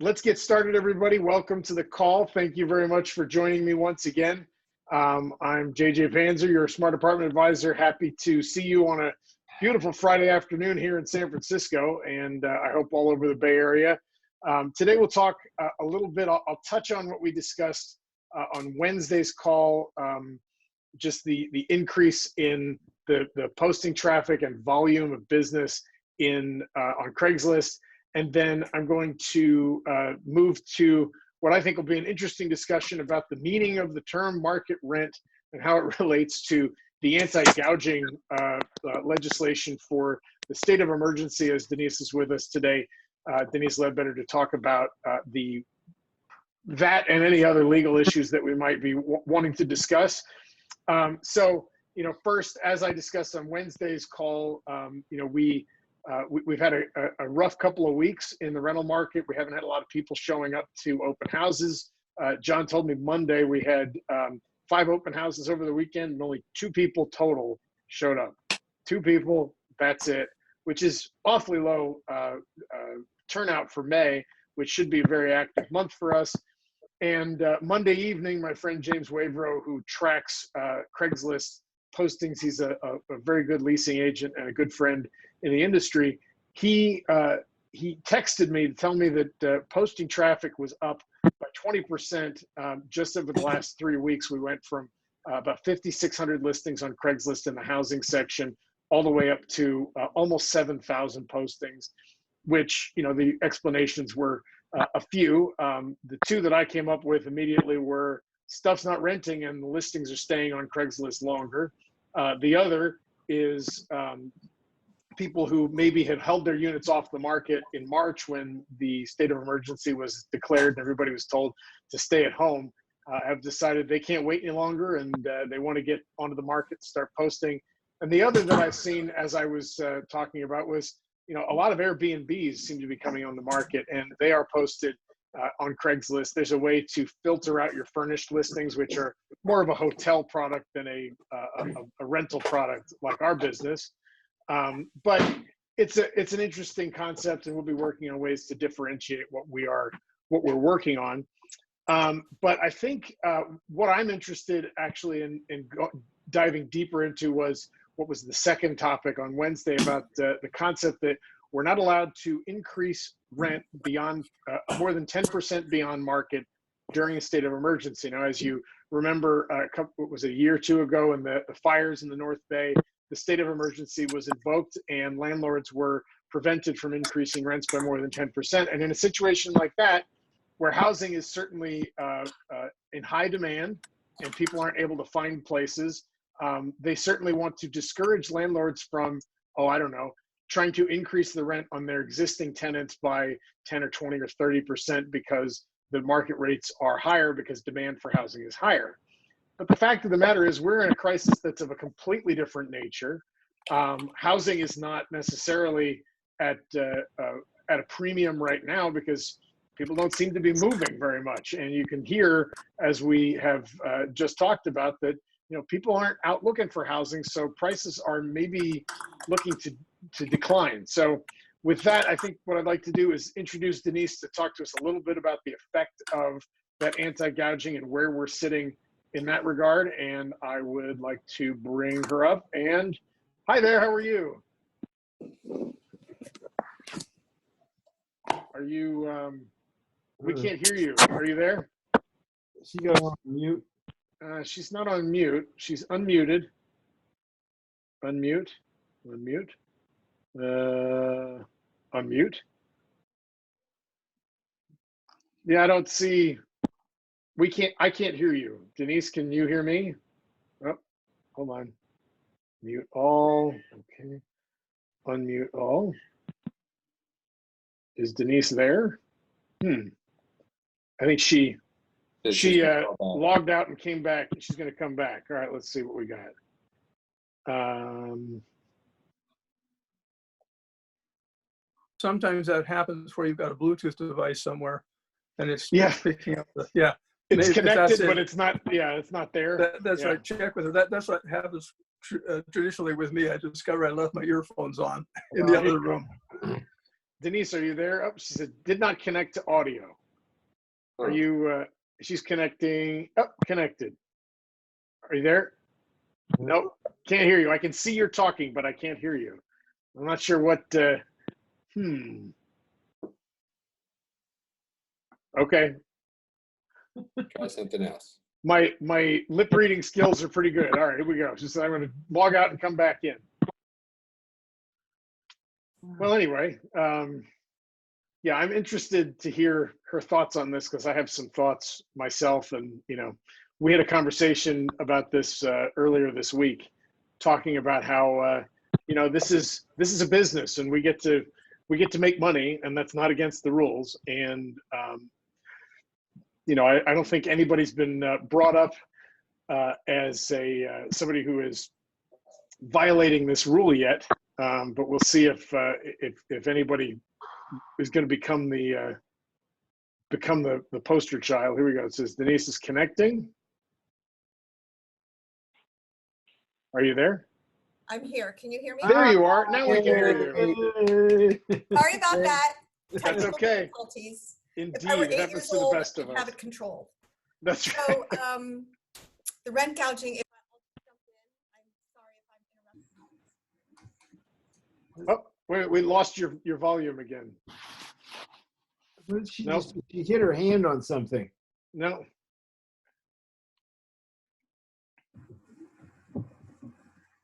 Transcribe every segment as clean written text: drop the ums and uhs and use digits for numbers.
Let's get started, everybody. Welcome to the call. Thank you very much for joining me once again. I'm JJ Panzer, your Smart Apartment Advisor. Happy to see you on a beautiful Friday afternoon here in San Francisco, and I hope all over the Bay Area. Today we'll talk a little bit. I'll touch on what we discussed on Wednesday's call, just the increase in the posting traffic and volume of business on Craigslist. And then I'm going to move to what I think will be an interesting discussion about the meaning of the term market rent and how it relates to the anti-gouging legislation for the state of emergency, as Denise is with us today. Denise Ledbetter, to talk about that and any other legal issues that we might be wanting to discuss. First, as I discussed on Wednesday's call, we've had a rough couple of weeks in the rental market. We haven't had a lot of people showing up to open houses. John told me Monday we had 5 open houses over the weekend and only 2 people total showed up. 2 people, that's it, which is awfully low turnout for May, which should be a very active month for us. And Monday evening, my friend James Wavero, who tracks Craigslist postings, he's a very good leasing agent and a good friend in the industry, he texted me to tell me that posting traffic was up by 20% just over the last 3 weeks. We went from about 5,600 listings on Craigslist in the housing section all the way up to almost 7,000 postings, which, the explanations were a few. The 2 that I came up with immediately were stuff's not renting and the listings are staying on Craigslist longer. The other is people who maybe had held their units off the market in March when the state of emergency was declared and everybody was told to stay at home, have decided they can't wait any longer and they want to get onto the market and start posting. And the other that I've seen, as I was talking about, was a lot of Airbnbs seem to be coming on the market and they are posted on Craigslist. There's a way to filter out your furnished listings, which are more of a hotel product than a rental product like our business. But it's an interesting concept, and we'll be working on ways to differentiate what we're working on. But I think what I'm interested actually in diving deeper into was what was the second topic on Wednesday about the concept that we're not allowed to increase rent beyond more than 10% beyond market during a state of emergency. Now, as you remember, it was a year or 2 ago in the fires in the North Bay, the state of emergency was invoked and landlords were prevented from increasing rents by more than 10%. And in a situation like that, where housing is certainly in high demand and people aren't able to find places, they certainly want to discourage landlords from, trying to increase the rent on their existing tenants by 10 or 20 or 30% because the market rates are higher because demand for housing is higher. But the fact of the matter is we're in a crisis that's of a completely different nature. Housing is not necessarily at a premium right now because people don't seem to be moving very much. And you can hear, as we have just talked about, that people aren't out looking for housing, so prices are maybe looking to decline. So with that, I think what I'd like to do is introduce Denise to talk to us a little bit about the effect of that anti-gouging and where we're sitting in that regard. And I would like to bring her up. And hi there, how are you? Are you, we can't hear you. Are you there? She got on mute. She's not on mute. She's unmuted. Unmute. Unmute. Yeah, I don't see. I can't hear you. Denise, can you hear me? Oh, hold on. Mute all. Okay. Unmute all. Is Denise there? I think she logged out and came back. She's going to come back. All right, let's see what we got. Sometimes that happens where you've got a Bluetooth device somewhere and it's picking up the, It's connected, but it's not, it's not there. That's right. Check with her. That's what happens traditionally with me. I discover I left my earphones on in the other room. Denise, are you there? Oh, she said, did not connect to audio. Are you, she's connecting, oh, connected. Are you there? Nope, can't hear you. I can see you're talking, but I can't hear you. I'm not sure what, Okay. Try something else. My lip reading skills are pretty good. All right, here we go. Just I'm going to log out and come back in. Well, anyway, yeah, I'm interested to hear her thoughts on this because I have some thoughts myself. And, you know, we had a conversation about this earlier this week, talking about how, you know, this is a business and we get to make money, and that's not against the rules. And, you know, I don't think anybody's been brought up as somebody who is violating this rule yet. But we'll see if anybody is going to become the poster child. Here we go. It says Denise is connecting. Are you there? I'm here. Can you hear me? There you are. Now we can hear you. Sorry about that. That's Technical okay. difficulties. Indeed, If I were it 8 happens years to the old, best of I'd have us. it controlled. That's right. So the rent gouging, if I'll jump in, I'm sorry if I'm interrupting. Oh, wait, we lost your volume again. She Nope. she hit her hand on something. No.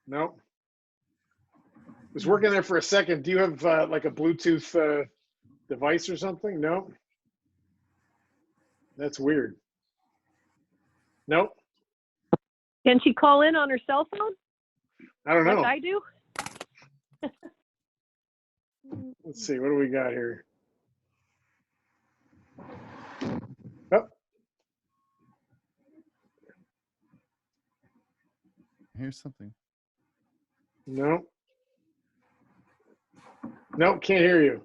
No. It was working there for a second. Do you have like a Bluetooth device or something? No. That's weird. Nope. Can she call in on her cell phone? I don't know. Like I do? Let's see. What do we got here? Oh, Here's something. no. Nope, can't hear you.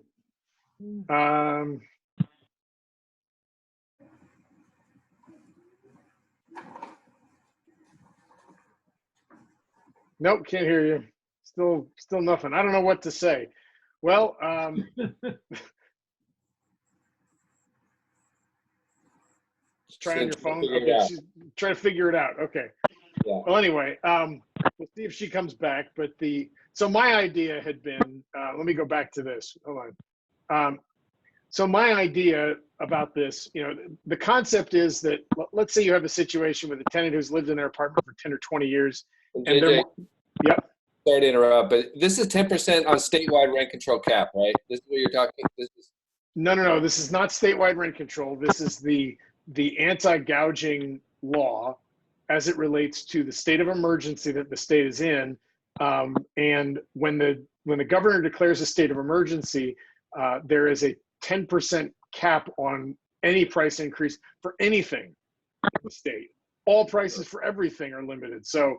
Nope, can't hear you. Still nothing. I don't know what to say. Well, try on your phone. Okay, she's trying to figure it out. Okay. Yeah. Well, anyway, we'll see if she comes back. But so my idea had been, let me go back to this. Hold on. So my idea about this, you know, the concept is that let's say you have a situation with a tenant who's lived in their apartment for 10 or 20 years. And JJ, yep. sorry to interrupt, but this is 10% on statewide rent control cap, right? This is what you're talking. No. This is not statewide rent control. This is the anti-gouging law as it relates to the state of emergency that the state is in. And when the governor declares a state of emergency, there is a 10% cap on any price increase for anything in the state. All prices for everything are limited. So,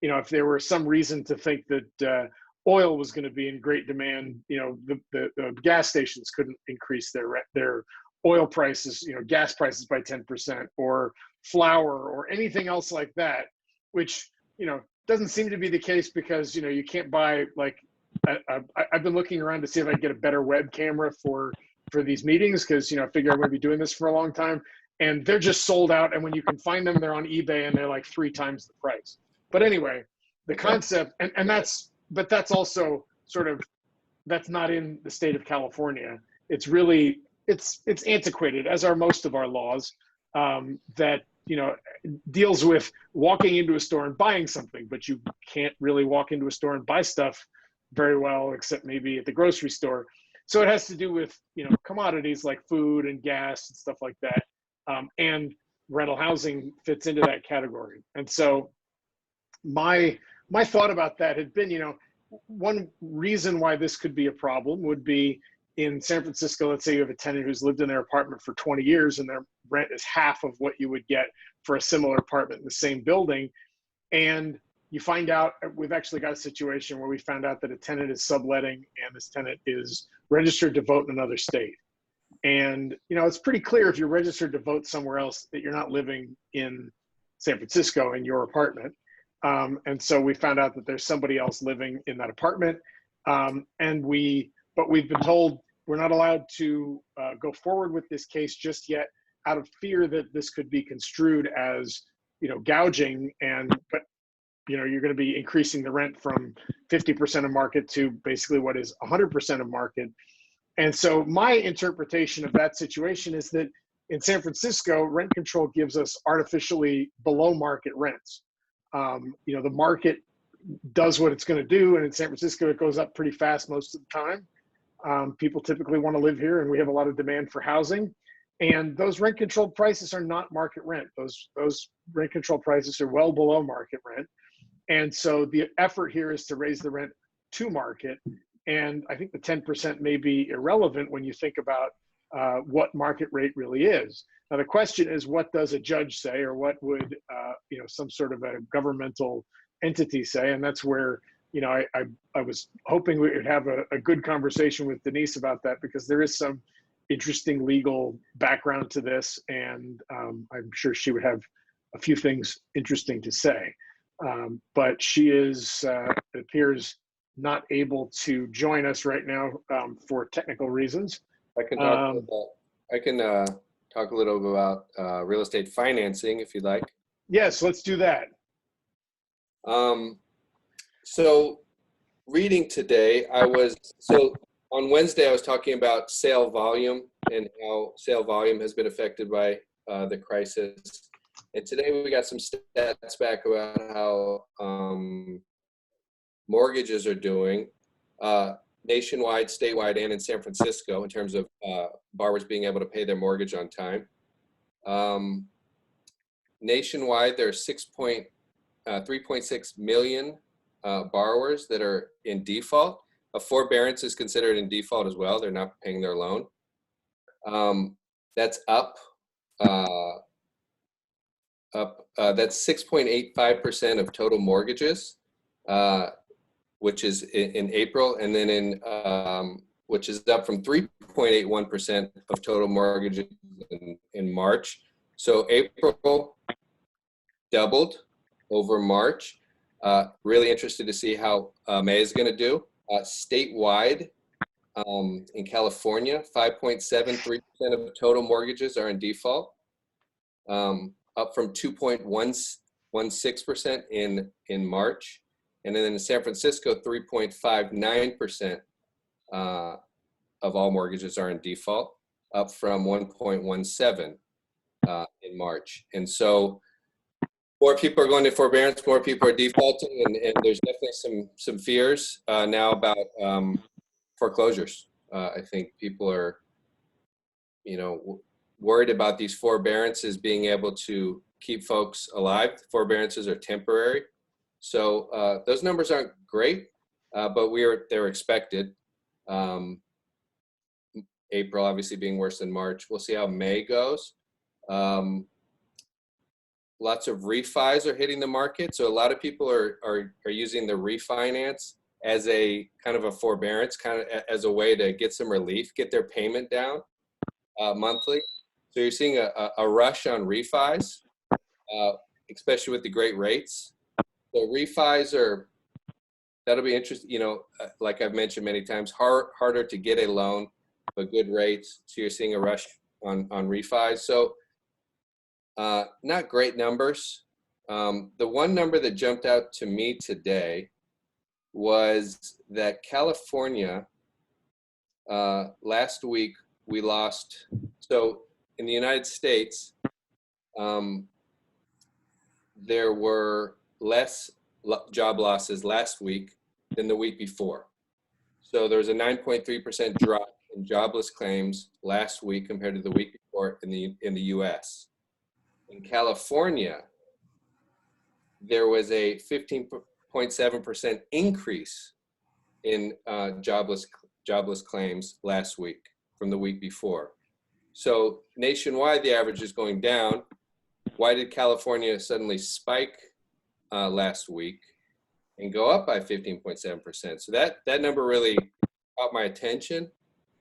you know, if there were some reason to think that oil was going to be in great demand, you know, the gas stations couldn't increase their oil prices, you know, gas prices by 10%, or flour or anything else like that, which, you know, doesn't seem to be the case because, you know, you can't buy like, I've been looking around to see if I can get a better web camera for these meetings because, you know, I figure I'm going to be doing this for a long time, and they're just sold out. And when you can find them, they're on eBay and they're like 3 times the price. But anyway, the concept, and that's also sort of, that's not in the state of California. It's really, it's antiquated, as are most of our laws, that, you know, deals with walking into a store and buying something, but you can't really walk into a store and buy stuff very well, except maybe at the grocery store. So it has to do with, you know, commodities like food and gas and stuff like that. And rental housing fits into that category. And so my thought about that had been, you know, one reason why this could be a problem would be in San Francisco. Let's say you have a tenant who's lived in their apartment for 20 years and their rent is half of what you would get for a similar apartment in the same building. And you find out, we've actually got a situation where we found out that a tenant is subletting and this tenant is registered to vote in another state. And, you know, it's pretty clear if you're registered to vote somewhere else that you're not living in San Francisco in your apartment. And so we found out that there's somebody else living in that apartment. But we've been told we're not allowed to go forward with this case just yet, out of fear that this could be construed as, gouging, but you're going to be increasing the rent from 50% of market to basically what is 100% of market. And so my interpretation of that situation is that in San Francisco, rent control gives us artificially below market rents. The market does what it's going to do, and in San Francisco, it goes up pretty fast most of the time. People typically want to live here, and we have a lot of demand for housing. And those rent controlled prices are not market rent. Those rent control prices are well below market rent. And so the effort here is to raise the rent to market. And I think the 10% may be irrelevant when you think about what market rate really is. Now, the question is, what does a judge say, or what would some sort of a governmental entity say? And that's where I was hoping we would have a good conversation with Denise about that, because there is some interesting legal background to this, and I'm sure she would have a few things interesting to say. But she is, it appears, not able to join us right now for technical reasons. I can talk talk a little about real estate financing if you'd like. Yes, let's do that. So reading today, on Wednesday, I was talking about sale volume and how sale volume has been affected by the crisis. And today we got some stats back about how mortgages are doing nationwide, statewide, and in San Francisco in terms of borrowers being able to pay their mortgage on time. Nationwide, there are 3.6 million borrowers that are in default. A forbearance is considered in default as well. They're not paying their loan. That's up. That's 6.85% of total mortgages, which is in April, and then which is up from 3.81% of total mortgages in March. So April doubled over March. Really interested to see how May is going to do. Statewide, in California, 5.73% of total mortgages are in default, up from 2.16% in March. And then in San Francisco, 3.59% of all mortgages are in default, up from 1.17 in March. And so more people are going to forbearance, more people are defaulting, and there's definitely some fears now about foreclosures. I think people are, worried about these forbearances being able to keep folks alive. Forbearances are temporary. So those numbers aren't great, but they're expected. April obviously being worse than March. We'll see how May goes. Lots of refis are hitting the market. So a lot of people are using the refinance as a kind of a forbearance, kind of as a way to get some relief, get their payment down monthly. So you're seeing a rush on refis, especially with the great rates. So refis that'll be interesting. Like I've mentioned many times, harder to get a loan, but good rates. So you're seeing a rush on refis. So not great numbers. The one number that jumped out to me today was that California, last week we lost, so in the United States, there were less job losses last week than the week before. So there was a 9.3% drop in jobless claims last week compared to the week before in the US. In California, there was a 15.7% increase in jobless claims last week from the week before. So nationwide, the average is going down. Why did California suddenly spike last week and go up by 15.7%? So that number really caught my attention,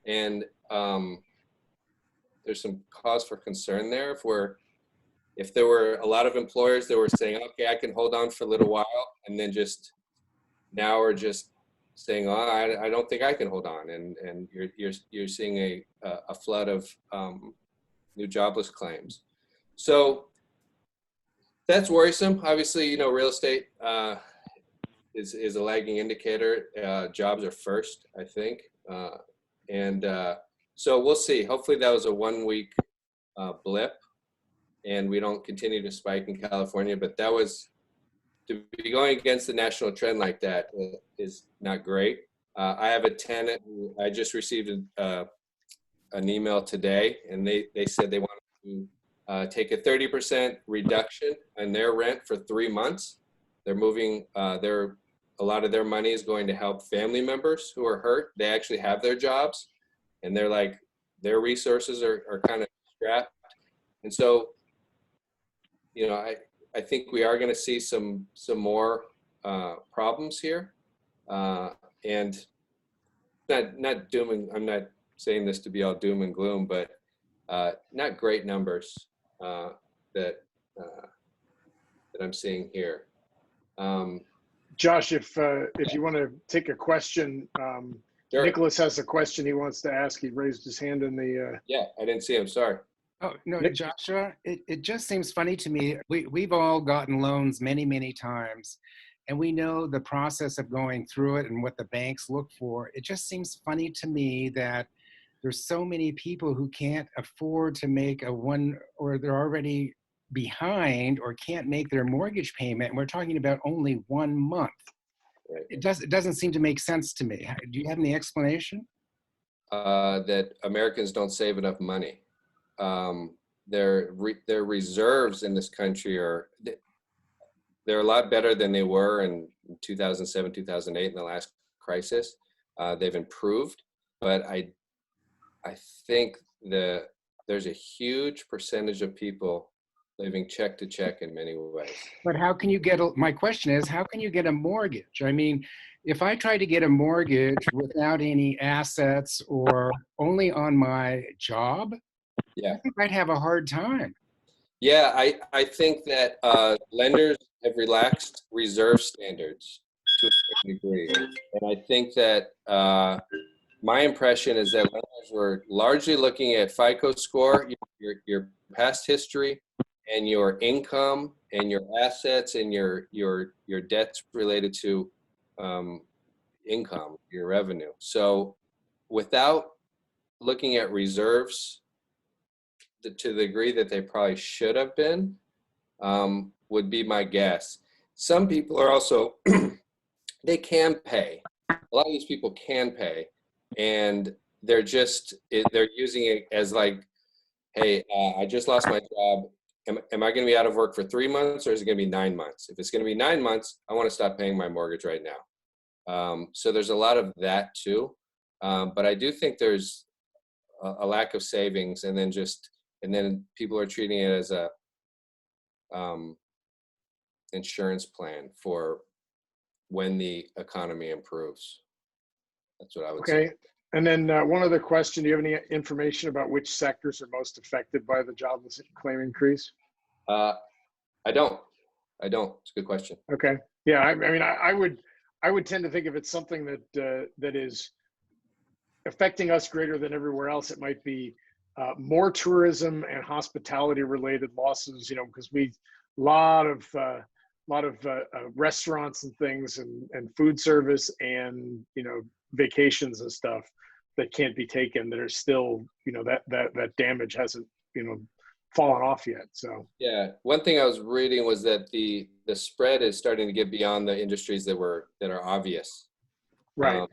and there's some cause for concern there. If there were a lot of employers that were saying, okay, I can hold on for a little while, and then now are just saying, "Oh, I don't think I can hold on," and you're seeing a flood of new jobless claims. So that's worrisome. Obviously, you know, real estate is a lagging indicator. Jobs are first, I think, and so we'll see. Hopefully, that was a 1 week blip, and we don't continue to spike in California. But that was, to be going against the national trend like that is not great. I have a tenant who I just received an email today, and they said they wanted to take a 30% reduction in their rent for 3 months. They're moving, a lot of their money is going to help family members who are hurt. They actually have their jobs, and they're like, their resources are kind of strapped. And so, you know, I think we are going to see some more problems here, and not doom. I'm not saying this to be all doom and gloom, but not great numbers that I'm seeing here. Josh, if you want to take a question, Sure. Nicholas has a question he wants to ask. He raised his hand in the. Yeah, I didn't see him. Sorry. Oh, no, Nick? Joshua, it just seems funny to me. We've all gotten loans many, many times, and we know the process of going through it and what the banks look for. It just seems funny to me that there's so many people who can't afford to make or they're already behind or can't make their mortgage payment. And we're talking about only 1 month. Right. It doesn't seem to make sense to me. Do you have any explanation? That Americans don't save enough money. Their reserves in this country they're a lot better than they were in 2007, 2008 in the last crisis. They've improved, but I think there's a huge percentage of people living check to check in many ways. But how can you my question is, how can you get a mortgage? I mean, if I try to get a mortgage without any assets or only on my job, Yeah. I think I'd have a hard time. Yeah, I think that lenders have relaxed reserve standards to a certain degree. And I think that my impression is that lenders were largely looking at FICO score, your past history, and your income, and your assets, and your debts related to income, your revenue. So without looking at reserves to the degree that they probably should have been, would be my guess. Some people are also, they can pay. A lot of these people can pay, and they're using it as like, hey, I just lost my job. Am I going to be out of work for 3 months, or is it going to be 9 months? If it's going to be 9 months, I want to stop paying my mortgage right now. So there's a lot of that too. But I do think there's a lack of savings, and then people are treating it as a insurance plan for when the economy improves. That's what I would say. Okay. And then one other question, do you have any information about which sectors are most affected by the jobless claim increase? I don't. It's a good question. Okay. Yeah, I mean, I would tend to think if it's something that is affecting us greater than everywhere else, it might be more tourism and hospitality related losses, you know, because lot of restaurants and things and food service and, you know, vacations and stuff that can't be taken, that are still, you know, that damage hasn't, you know, fallen off yet. So yeah, one thing I was reading was that the spread is starting to get beyond the industries that are obvious. right.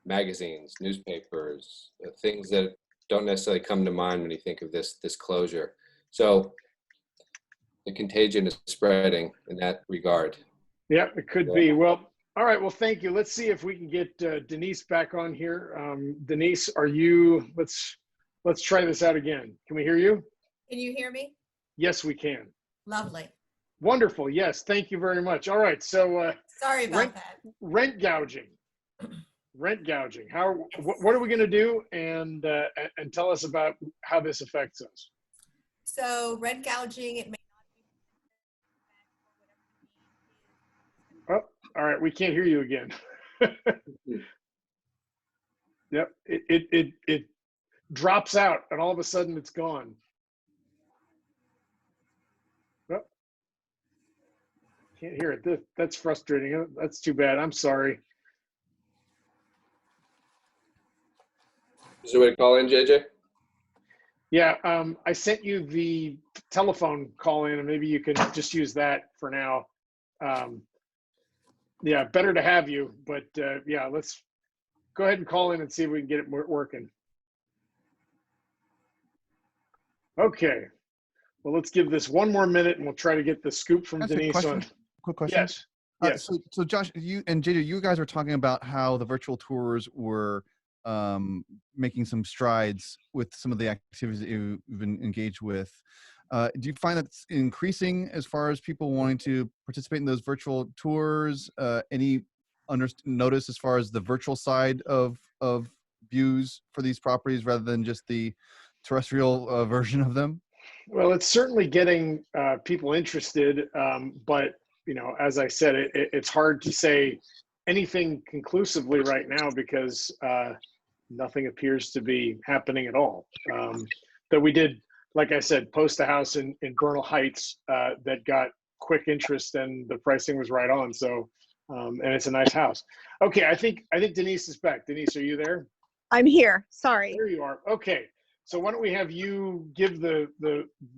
Magazines, newspapers, things that don't necessarily come to mind when you think of this closure. So the contagion is spreading in that regard. Yeah, it could be. Well, all right. Well, thank you. Let's see if we can get Denise back on here. Denise, let's try this out again. Can we hear you? Can you hear me? Yes, we can. Lovely. Wonderful. Yes. Thank you very much. All right. So Sorry about that. Rent gouging. Rent gouging. What are we going to do? And tell us about how this affects us. So rent gouging, it may not be. All right, we can't hear you again. Yep, it drops out and all of a sudden it's gone. Oh, can't hear it. That's frustrating. That's too bad. I'm sorry. Is there a way to call in, JJ? Yeah, I sent you the telephone call in, and maybe you can just use that for now. Yeah, better to have you, but yeah, let's go ahead and call in and see if we can get it working. Okay, well, let's give this one more minute, and we'll try to get the scoop from That's a Denise question. on. Quick question. Yes. Yes. So Josh, you and JJ, you guys were talking about how the virtual tours were making some strides with some of the activities that you've been engaged with. Do you find that's increasing as far as people wanting to participate in those virtual tours? Any notice as far as the virtual side of views for these properties rather than just the terrestrial version of them? Well, it's certainly getting people interested, but you know, as I said, it's hard to say anything conclusively right now because nothing appears to be happening at all. That we did, like I said, post a house in Bernal Heights that got quick interest and the pricing was right on. So, and it's a nice house. Okay, I think Denise is back. Denise, are you there? I'm here. Sorry. There you are. Okay, so why don't we have you give the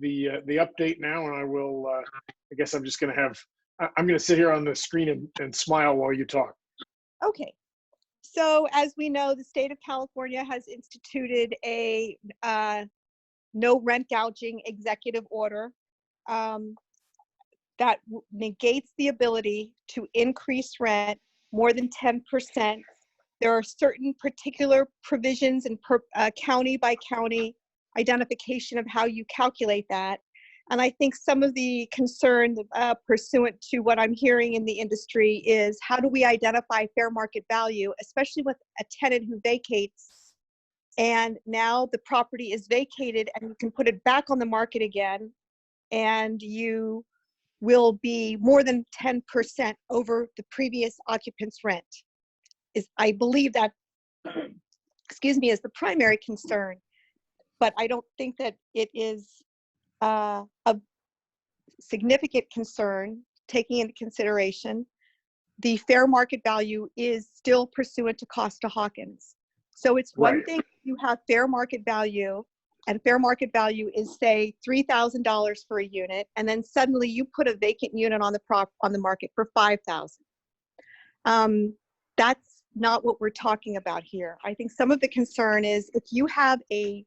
update now, and I will. I guess I'm just going to have. I'm going to sit here on the screen and smile while you talk. Okay. So as we know, the state of California has instituted a no rent gouging executive order that negates the ability to increase rent more than 10%. There are certain particular provisions in county by county identification of how you calculate that. And I think some of the concern pursuant to what I'm hearing in the industry is how do we identify fair market value, especially with a tenant who vacates and now the property is vacated and you can put it back on the market again and you will be more than 10% over the previous occupant's rent. I believe that, excuse me, is the primary concern, but I don't think that it is a significant concern taking into consideration the fair market value is still pursuant to Costa-Hawkins. So it's one Right. thing you have fair market value, and fair market value is say $3,000 for a unit, and then suddenly you put a vacant unit on the market for $5,000. That's not what we're talking about here. I think some of the concern is if you have a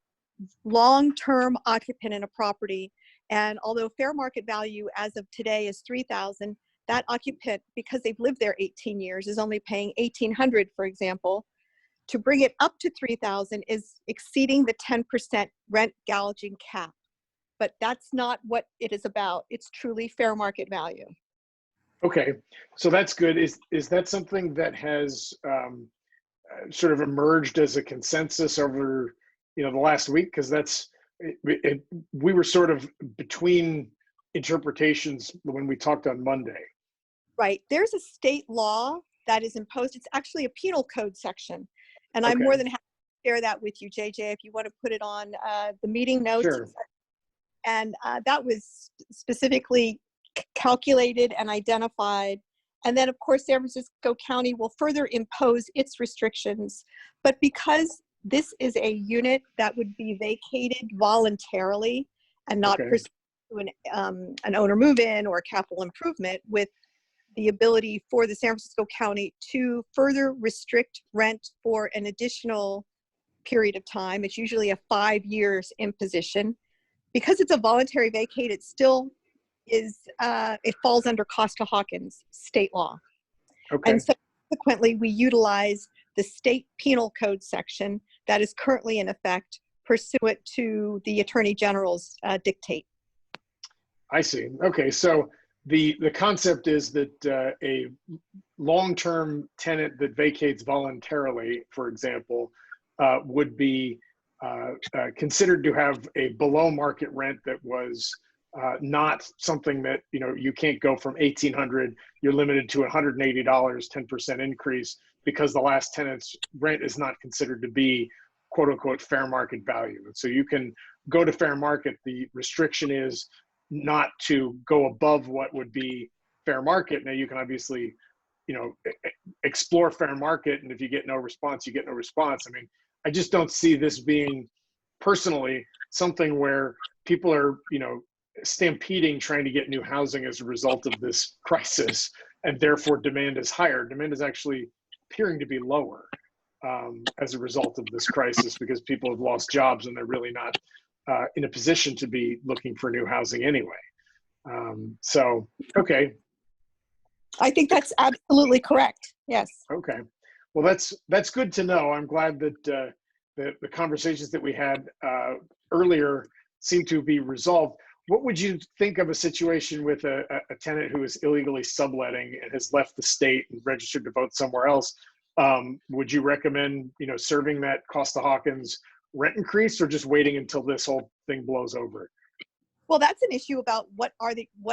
long-term occupant in a property, and although fair market value as of today is $3,000, that occupant, because they've lived there 18 years, is only paying $1,800, for example. To bring it up to $3,000 is exceeding the 10% rent gouging cap. But that's not what it is about. It's truly fair market value. Okay, so that's good. Is that something that has sort of emerged as a consensus over the last week? Because we were sort of between interpretations when we talked on Monday. Right. There's a state law that is imposed. It's actually a penal code section. And Okay. I'm more than happy to share that with you, JJ, if you want to put it on the meeting notes. Sure. And that was specifically calculated and identified. And then, of course, San Francisco County will further impose its restrictions. But because this is a unit that would be vacated voluntarily and not Okay. pursuant to an owner move-in or a capital improvement, with the ability for the San Francisco County to further restrict rent for an additional period of time. It's usually a 5 years imposition. Because it's a voluntary vacate, it still is, it falls under Costa-Hawkins state law. Okay. And subsequently, we utilize the state penal code section that is currently in effect pursuant to the Attorney General's dictate. I see. Okay, so the concept is that a long-term tenant that vacates voluntarily, for example, would be considered to have a below market rent that was not something that, you can't go from 1,800, you're limited to $180, 10% increase, because the last tenant's rent is not considered to be quote unquote fair market value. And so you can go to fair market. The restriction is not to go above what would be fair market. Now you can obviously, explore fair market, and if you get no response, you get no response. I mean, I just don't see this being personally something where people are, stampeding trying to get new housing as a result of this crisis, and therefore demand is higher. Demand is actually appearing to be lower as a result of this crisis, because people have lost jobs and they're really not in a position to be looking for new housing anyway. So, okay. I think that's absolutely correct. Yes. Okay. Well, that's good to know. I'm glad that the conversations that we had earlier seem to be resolved. What would you think of a situation with a tenant who is illegally subletting and has left the state and registered to vote somewhere else? Would you recommend, serving that Costa-Hawkins rent increase, or just waiting until this whole thing blows over? Well, that's an issue about what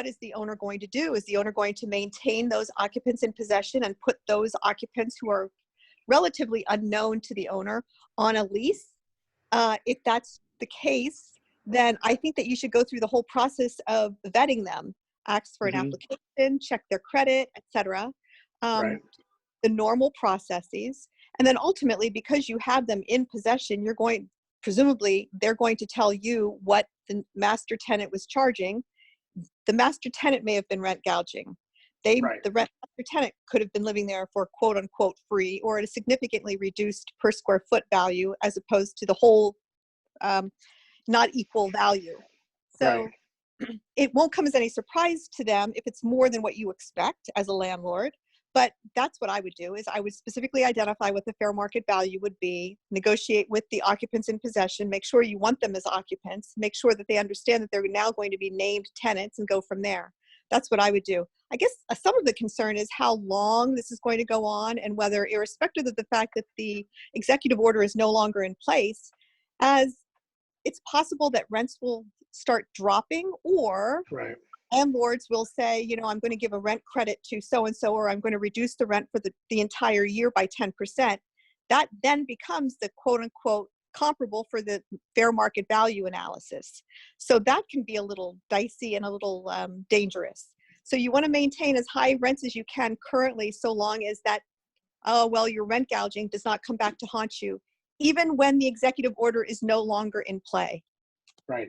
is the owner going to do? Is the owner going to maintain those occupants in possession and put those occupants who are relatively unknown to the owner on a lease? If that's the case, then I think that you should go through the whole process of vetting them, ask for an application, check their credit, etc. Right. The normal processes. And then ultimately, because you have them in possession, presumably they're going to tell you what the master tenant was charging. The master tenant may have been rent gouging. The master tenant could have been living there for quote unquote free, or at a significantly reduced per square foot value, as opposed to the whole not equal value. So it won't come as any surprise to them if it's more than what you expect as a landlord. But that's what I would do, is I would specifically identify what the fair market value would be, negotiate with the occupants in possession, make sure you want them as occupants, make sure that they understand that they're now going to be named tenants, and go from there. That's what I would do. I guess some of the concern is how long this is going to go on, and whether, irrespective of the fact that the executive order is no longer in place, as it's possible that rents will start dropping, or landlords will say, I'm going to give a rent credit to so-and-so, or I'm going to reduce the rent for the entire year by 10%. That then becomes the quote-unquote comparable for the fair market value analysis. So that can be a little dicey and a little dangerous. So you want to maintain as high rents as you can currently, so long as that, your rent gouging does not come back to haunt you, even when the executive order is no longer in play. Right.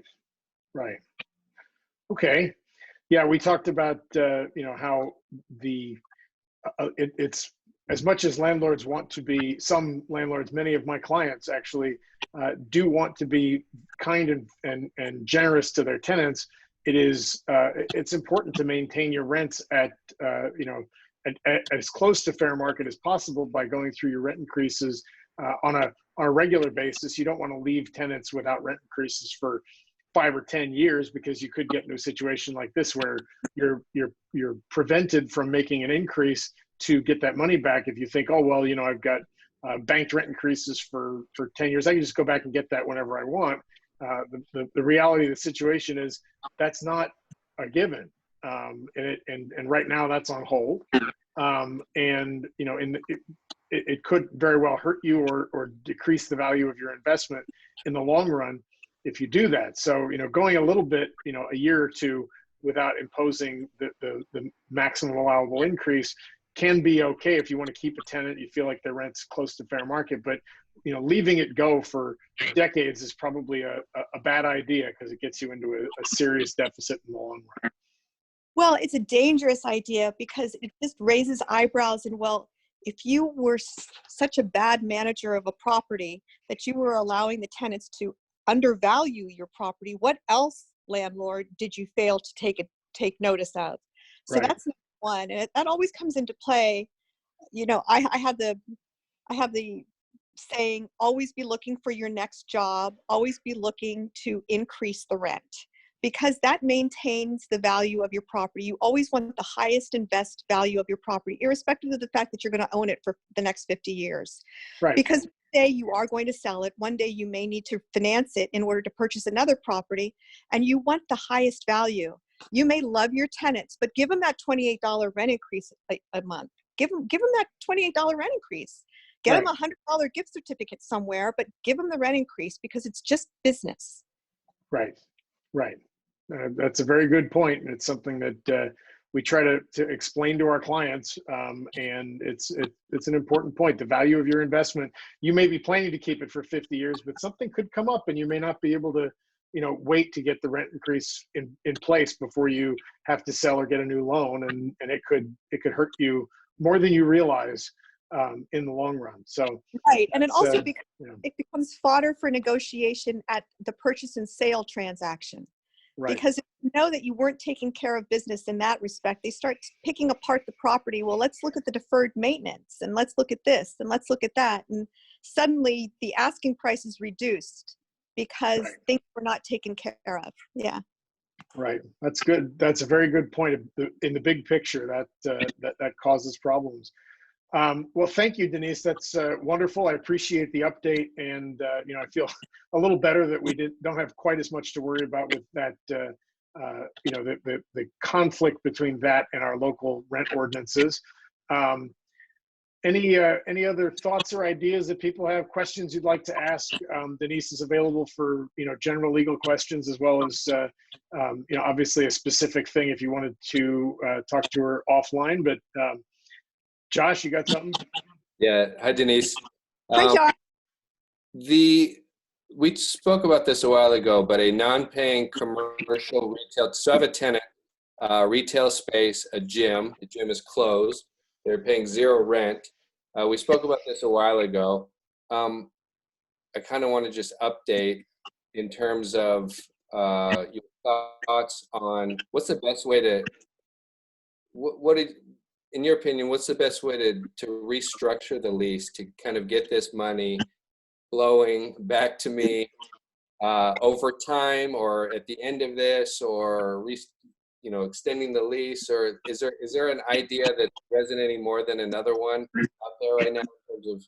Okay. Yeah, we talked about how it's, as much as landlords want to be, some landlords, many of my clients actually do want to be kind and generous to their tenants. It's important to maintain your rents at as close to fair market as possible by going through your rent increases on a regular basis. You don't want to leave tenants without rent increases for 5 or 10 years, because you could get into a situation like this where you're prevented from making an increase to get that money back. If you think, I've got banked rent increases for 10 years, I can just go back and get that whenever I want. The reality of the situation is that's not a given, and right now that's on hold. It could very well hurt you or decrease the value of your investment in the long run if you do that. So, going a little bit, a year or two without imposing the maximum allowable increase can be okay if you want to keep a tenant, you feel like their rent's close to fair market. But, leaving it go for decades is probably a bad idea, because it gets you into a serious deficit in the long run. Well, it's a dangerous idea, because it just raises eyebrows. And if you were such a bad manager of a property that you were allowing the tenants to undervalue your property, what else, landlord, did you fail to take notice of? So that's number one, and that always comes into play. I have the saying, always be looking for your next job, always be looking to increase the rent, because that maintains the value of your property. You always want the highest and best value of your property, irrespective of the fact that you're going to own it for the next 50 years. Because day you are going to sell it. One day you may need to finance it in order to purchase another property, and you want the highest value. You may love your tenants, but give them that $28 rent increase a month. Give them that $28 rent increase. Get them a $100 gift certificate somewhere, but give them the rent increase because it's just business. Right, right. That's a very good point, and it's something that we try to explain to our clients, and it's an important point. The value of your investment, you may be planning to keep it for 50 years, but something could come up, and you may not be able to, wait to get the rent increase in place before you have to sell or get a new loan, and it could hurt you more than you realize in the long run. So right, and it also it becomes fodder for negotiation at the purchase and sale transaction. Right. Because if you know that you weren't taking care of business in that respect, they start picking apart the property. Well, let's look at the deferred maintenance, and let's look at this, and let's look at that. And suddenly the asking price is reduced because things were not taken care of. Yeah. Right. That's good. That's a very good point. In the big picture, that causes problems. Well, thank you, Denise. That's wonderful. I appreciate the update, and I feel a little better that we don't have quite as much to worry about with that. The conflict between that and our local rent ordinances. Any other thoughts or ideas that people have, questions you'd like to ask? Denise is available for general legal questions, as well as obviously a specific thing if you wanted to talk to her offline. But Josh, you got something? Yeah. Hi, Denise. Hi, Josh. We spoke about this a while ago, but a non-paying commercial retail. So I have a tenant, retail space, a gym. The gym is closed. They're paying zero rent. We spoke about this a while ago. I kind of want to just update in terms of your thoughts on what's the best way to, in your opinion, what's the best way to restructure the lease to kind of get this money flowing back to me over time, or at the end of this, or extending the lease? Or is there an idea that's resonating more than another one out there right now in terms of?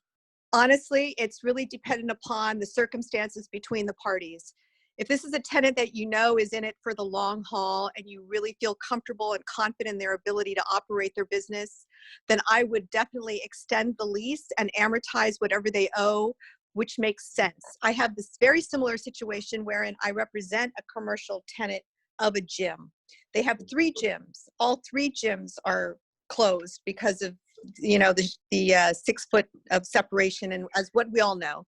Honestly, it's really dependent upon the circumstances between the parties. If this is a tenant that is in it for the long haul, and you really feel comfortable and confident in their ability to operate their business, then I would definitely extend the lease and amortize whatever they owe, which makes sense. I have this very similar situation wherein I represent a commercial tenant of a gym. They have 3 gyms. All 3 gyms are closed because of the 6 foot of separation, and as what we all know.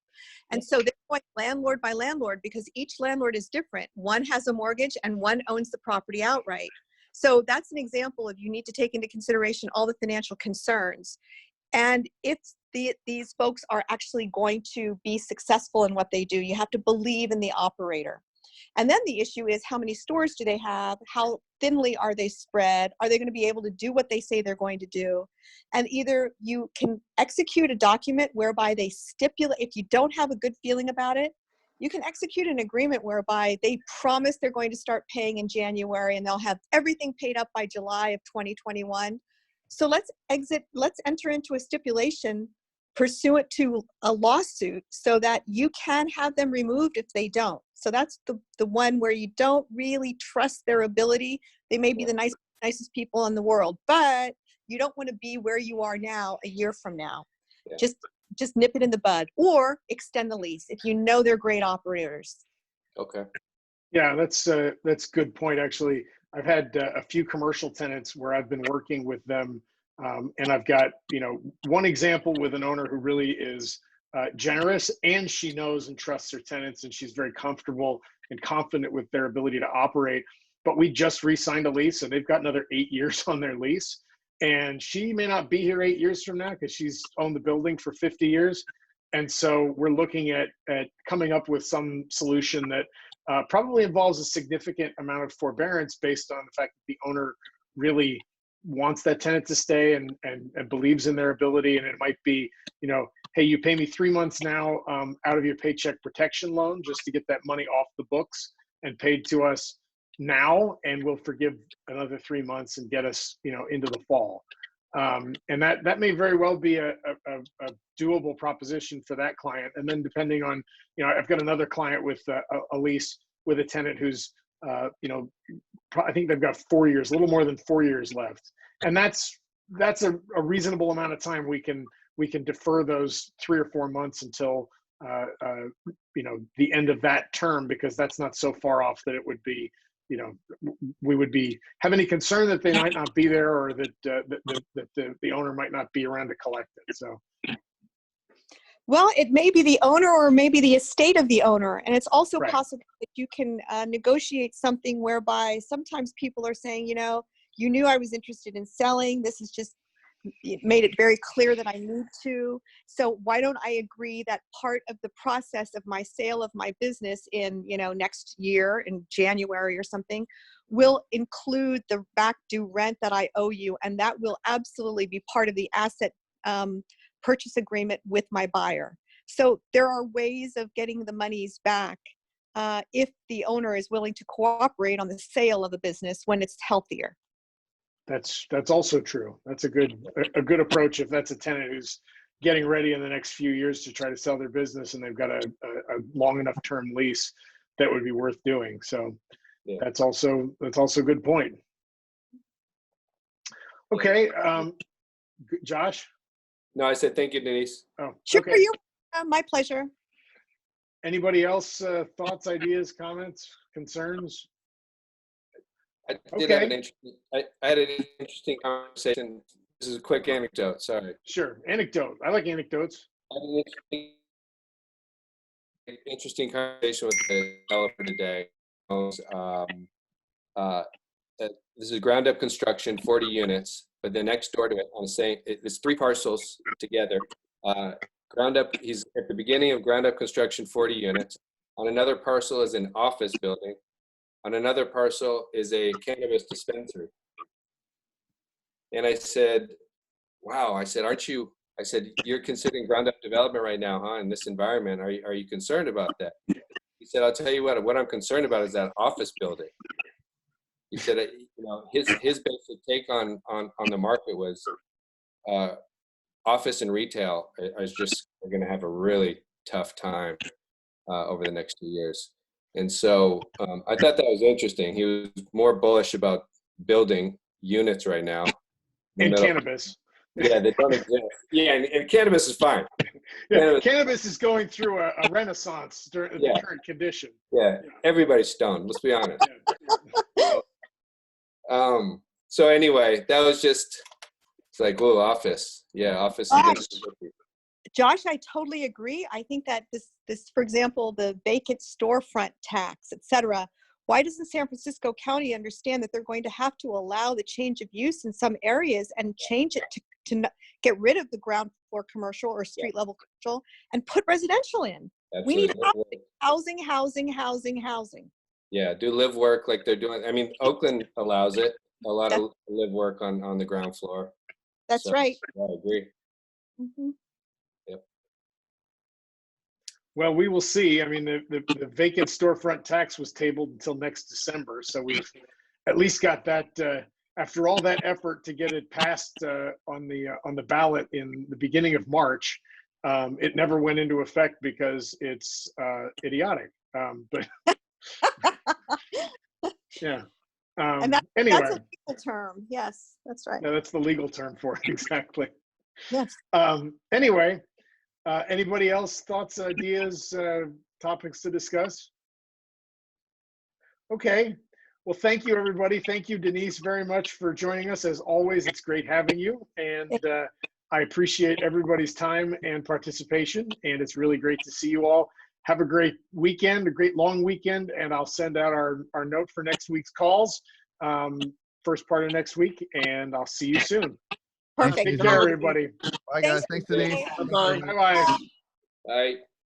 And so they're going landlord by landlord because each landlord is different. One has a mortgage and one owns the property outright. So that's an example of, you need to take into consideration all the financial concerns. And if these folks are actually going to be successful in what they do, you have to believe in the operator. And then the issue is, how many stores do they have? How thinly are they spread? Are they going to be able to do what they say they're going to do? And either you can execute a document whereby they stipulate, if you don't have a good feeling about it, you can execute an agreement whereby they promise they're going to start paying in January and they'll have everything paid up by July of 2021. So let's enter into a stipulation pursuant to a lawsuit so that you can have them removed if they don't. So that's the one where you don't really trust their ability. They may be the nicest people in the world, but you don't want to be where you are now a year from now. Yeah. Just nip it in the bud, or extend the lease if you know they're great operators. Okay. Yeah, that's a good point. Actually, I've had a few commercial tenants where I've been working with them. And I've got, one example with an owner who really is generous, and she knows and trusts her tenants, and she's very comfortable and confident with their ability to operate. But we just re-signed a lease, and they've got another 8 years on their lease. And she may not be here 8 years from now because she's owned the building for 50 years. And so we're looking at coming up with some solution that probably involves a significant amount of forbearance based on the fact that the owner really wants that tenant to stay and believes in their ability. And it might be, hey, you pay me 3 months now out of your paycheck protection loan just to get that money off the books and paid to us now, and we'll forgive another 3 months and get us, into the fall. And that may very well be a doable proposition for that client. And then depending on, I've got another client with a lease with a tenant who's, I think they've got 4 years, a little more than 4 years left. And that's a reasonable amount of time we can defer those 3 or 4 months until the end of that term, because that's not so far off that it would be, we would have any concern that they might not be there, or that the owner might not be around to collect it. So. Well, it may be the owner or maybe the estate of the owner. And it's also Right. possible that you can negotiate something whereby sometimes people are saying, you knew I was interested in selling. This is just made it very clear that I need to. So why don't I agree that part of the process of my sale of my business in, next year in January or something will include the back due rent that I owe you. And that will absolutely be part of the asset purchase agreement with my buyer. So there are ways of getting the monies back if the owner is willing to cooperate on the sale of a business when it's healthier. That's also true. That's a good approach if that's a tenant who's getting ready in the next few years to try to sell their business and they've got a long enough term lease that would be worth doing. So yeah. That's also a good point. Okay, Josh. No, I said thank you, Denise. Oh, sure, okay. My pleasure. Anybody else thoughts, ideas, comments, concerns? I did have an interesting. I had an interesting conversation. This is a quick anecdote. Sorry. Sure, anecdote. I like anecdotes. I had an interesting conversation with the developer today. This is ground up construction, 40 units, but the next door to it, I'm saying it's 3 parcels together. Ground up. He's at the beginning of ground up construction, 40 units. On another parcel is an office building. On another parcel is a cannabis dispensary. And I said, wow, I said, you're considering ground up development right now, huh? In this environment, are you concerned about that? He said, I'll tell you what I'm concerned about is that office building. He said, his basic take on the market was office and retail are going to have a really tough time over the next 2 years. And so I thought that was interesting. He was more bullish about building units right now. And cannabis. Yeah, they don't exist. Yeah, and cannabis is fine. Yeah, cannabis is going through a renaissance during the current condition. Yeah, everybody's stoned, let's be honest. So anyway, that was just, it's like, whoa, office. Yeah, office. Josh, I totally agree. I think that this, for example, the vacant storefront tax, et cetera, why doesn't San Francisco County understand that they're going to have to allow the change of use in some areas and change it to get rid of the ground floor commercial or street level commercial and put residential in? Absolutely. We need housing. Yeah, do live work like they're doing. I mean, Oakland allows it, a lot of live work on the ground floor. That's right. Yeah, I agree. Mm-hmm. Yep. Well, we will see. I mean, the vacant storefront tax was tabled until next December. So we've at least got that, after all that effort to get it passed on the ballot in the beginning of March, it never went into effect because it's idiotic. But yeah. And anyway. That's a legal term. Yes, that's right. Yeah, that's the legal term for it. Exactly. Yes. Anyway, anybody else, thoughts, ideas, topics to discuss? Okay. Well, thank you, everybody. Thank you, Denise, very much for joining us. As always, it's great having you. And I appreciate everybody's time and participation. And it's really great to see you all. Have a great weekend, a great long weekend. And I'll send out our note for next week's calls, first part of next week. And I'll see you soon. Perfect. Take care, everybody. Bye, guys. Thanks, Denise. Bye-bye. Bye.